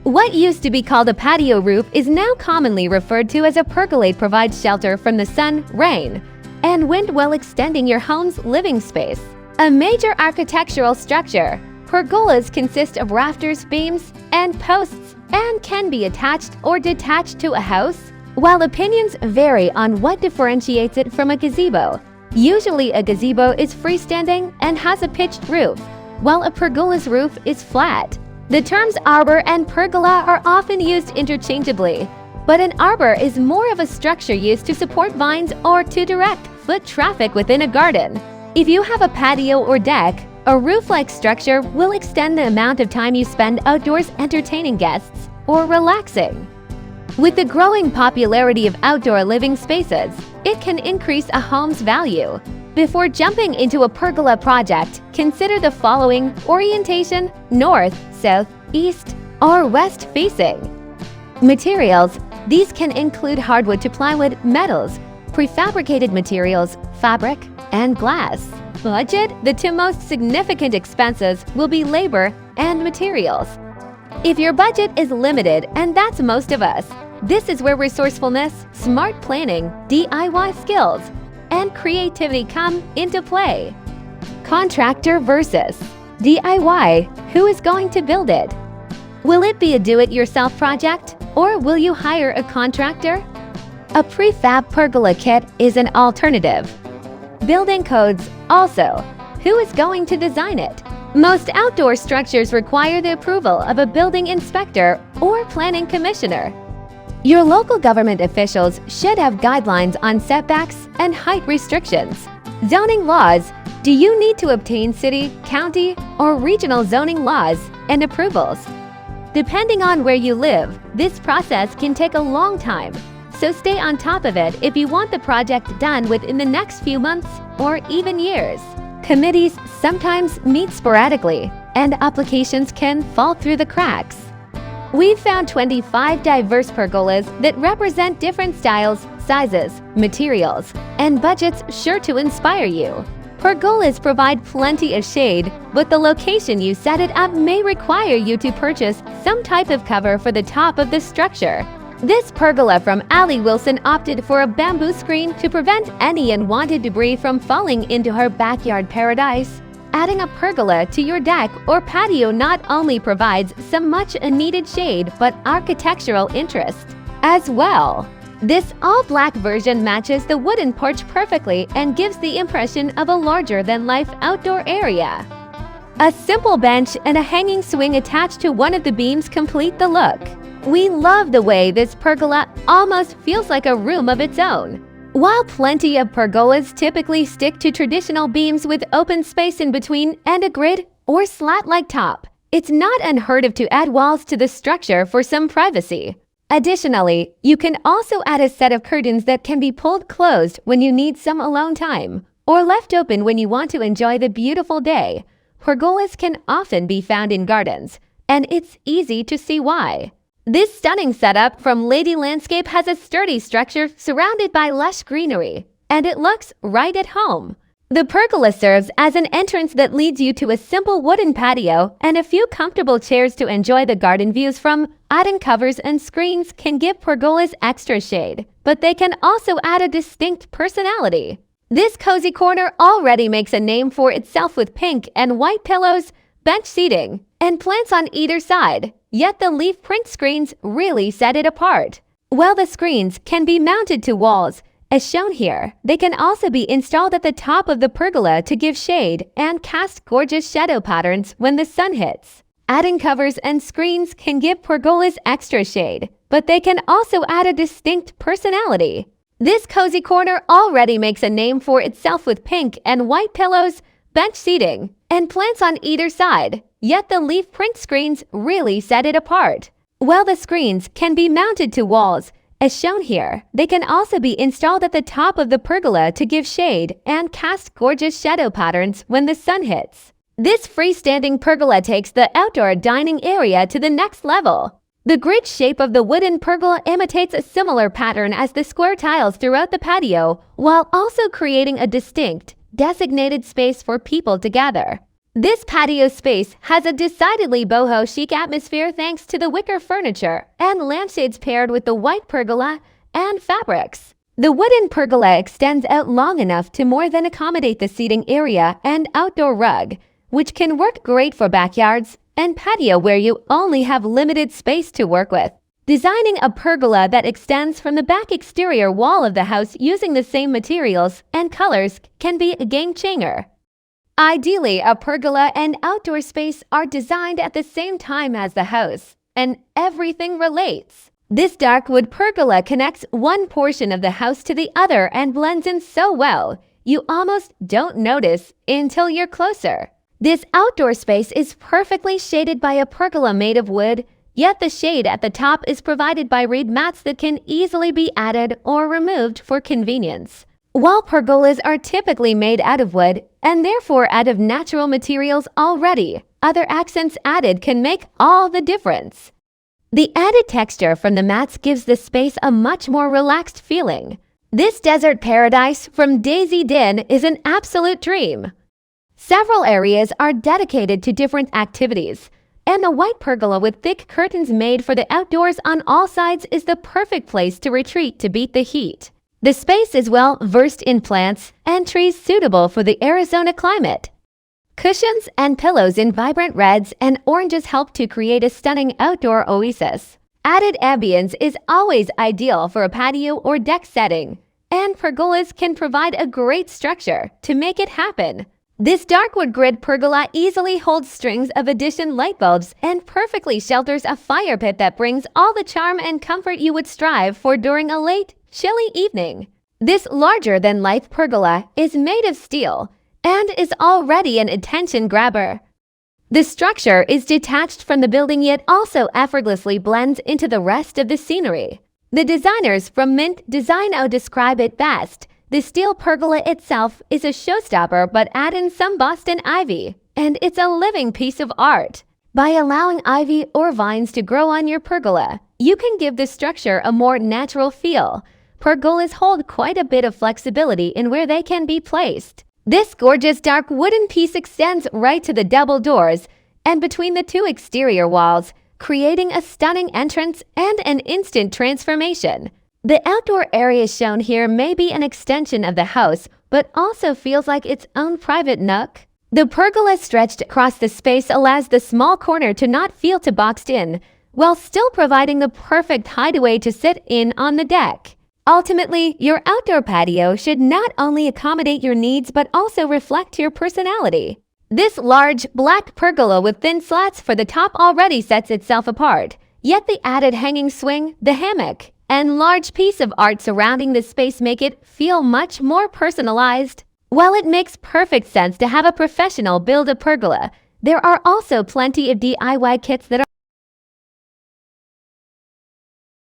What used to be called a patio roof is now commonly referred to as a pergola. Provides shelter from the sun, rain, and wind while extending your home's living space. A major architectural structure, pergolas consist of rafters, beams, and posts and can be attached or detached to a house. While opinions vary on what differentiates it from a gazebo, usually a gazebo is freestanding and has a pitched roof, while a pergola's roof is flat. The terms arbor and pergola are often used interchangeably, but an arbor is more of a structure used to support vines or to direct foot traffic within a garden. If you have a patio or deck, a roof-like structure will extend the amount of time you spend outdoors entertaining guests or relaxing. With the growing popularity of outdoor living spaces, it can increase a home's value. Before jumping into a pergola project, consider the following orientation: north, south, east, or west facing. Materials: these can include hardwood to plywood, metals, prefabricated materials, fabric, and glass. Budget: the two most significant expenses will be labor and materials. If your budget is limited, and that's most of us, this is where resourcefulness, smart planning, DIY skills, and creativity come into play. Contractor versus DIY. Who is going to build it? Will it be a do-it-yourself project, or will you hire a contractor? A prefab pergola kit is an alternative. Building codes also. Who is going to design it? Most outdoor structures require the approval of a building inspector or planning commissioner. Your local government officials should have guidelines on setbacks and height restrictions. Zoning laws: do you need to obtain city, county, or regional zoning laws and approvals? Depending on where you live, this process can take a long time, so stay on top of it if you want the project done within the next few months or even years. Committees sometimes meet sporadically, and applications can fall through the cracks. We've found 25 diverse pergolas that represent different styles, sizes, materials, and budgets sure to inspire you. Pergolas provide plenty of shade, but the location you set it up may require you to purchase some type of cover for the top of the structure. This pergola from Ali Wilson opted for a bamboo screen to prevent any unwanted debris from falling into her backyard paradise. Adding a pergola to your deck or patio not only provides some much-needed shade but architectural interest as well. This all-black version matches the wooden porch perfectly and gives the impression of a larger-than-life outdoor area. A simple bench and a hanging swing attached to one of the beams complete the look. We love the way this pergola almost feels like a room of its own. While plenty of pergolas typically stick to traditional beams with open space in between and a grid or slat-like top, it's not unheard of to add walls to the structure for some privacy. Additionally, you can also add a set of curtains that can be pulled closed when you need some alone time, or left open when you want to enjoy the beautiful day. Pergolas can often be found in gardens, and it's easy to see why. This stunning setup from Lady Landscape has a sturdy structure surrounded by lush greenery, and it looks right at home. The pergola serves as an entrance that leads you to a simple wooden patio and a few comfortable chairs to enjoy the garden views from. Adding covers and screens can give pergolas extra shade, but they can also add a distinct personality. This cozy corner already makes a name for itself with pink and white pillows, bench seating, and plants on either side. Yet the leaf print screens really set it apart. While the screens can be mounted to walls, as shown here, they can also be installed at the top of the pergola to give shade and cast gorgeous shadow patterns when the sun hits. Adding covers and screens can give pergolas extra shade, but they can also add a distinct personality. This cozy corner already makes a name for itself with pink and white pillows, bench seating, and plants on either side. Yet the leaf print screens really set it apart. While the screens can be mounted to walls, as shown here, they can also be installed at the top of the pergola to give shade and cast gorgeous shadow patterns when the sun hits. This freestanding pergola takes the outdoor dining area to the next level. The grid shape of the wooden pergola imitates a similar pattern as the square tiles throughout the patio, while also creating a distinct, designated space for people to gather. This patio space has a decidedly boho chic atmosphere thanks to the wicker furniture and lampshades paired with the white pergola and fabrics. The wooden pergola extends out long enough to more than accommodate the seating area and outdoor rug, which can work great for backyards and patio where you only have limited space to work with. Designing a pergola that extends from the back exterior wall of the house using the same materials and colors can be a game changer. Ideally, a pergola and outdoor space are designed at the same time as the house, and everything relates. This dark wood pergola connects one portion of the house to the other and blends in so well, you almost don't notice until you're closer. This outdoor space is perfectly shaded by a pergola made of wood, yet the shade at the top is provided by reed mats that can easily be added or removed for convenience. While pergolas are typically made out of wood and therefore out of natural materials already, other accents added can make all the difference. The added texture from the mats gives the space a much more relaxed feeling. This desert paradise from Daisy Den is an absolute dream. Several areas are dedicated to different activities, and the white pergola with thick curtains made for the outdoors on all sides is the perfect place to retreat to beat the heat. The space is well versed in plants and trees suitable for the Arizona climate. Cushions and pillows in vibrant reds and oranges help to create a stunning outdoor oasis. Added ambience is always ideal for a patio or deck setting, and pergolas can provide a great structure to make it happen. This dark wood grid pergola easily holds strings of addition light bulbs and perfectly shelters a fire pit that brings all the charm and comfort you would strive for during a late, chilly evening. This larger-than-life pergola is made of steel and is already an attention grabber. The structure is detached from the building yet also effortlessly blends into the rest of the scenery. The designers from Mint Design describe it best. The steel pergola itself is a showstopper, but add in some Boston ivy, and it's a living piece of art. By allowing ivy or vines to grow on your pergola, you can give the structure a more natural feel. Pergolas hold quite a bit of flexibility in where they can be placed. This gorgeous dark wooden piece extends right to the double doors and between the two exterior walls, creating a stunning entrance and an instant transformation. The outdoor area shown here may be an extension of the house, but also feels like its own private nook. The pergola stretched across the space allows the small corner to not feel too boxed in, while still providing the perfect hideaway to sit in on the deck. Ultimately, your outdoor patio should not only accommodate your needs but also reflect your personality. This large, black pergola with thin slats for the top already sets itself apart, yet the added hanging swing, the hammock, and large piece of art surrounding the space make it feel much more personalized. While it makes perfect sense to have a professional build a pergola, there are also plenty of DIY kits that are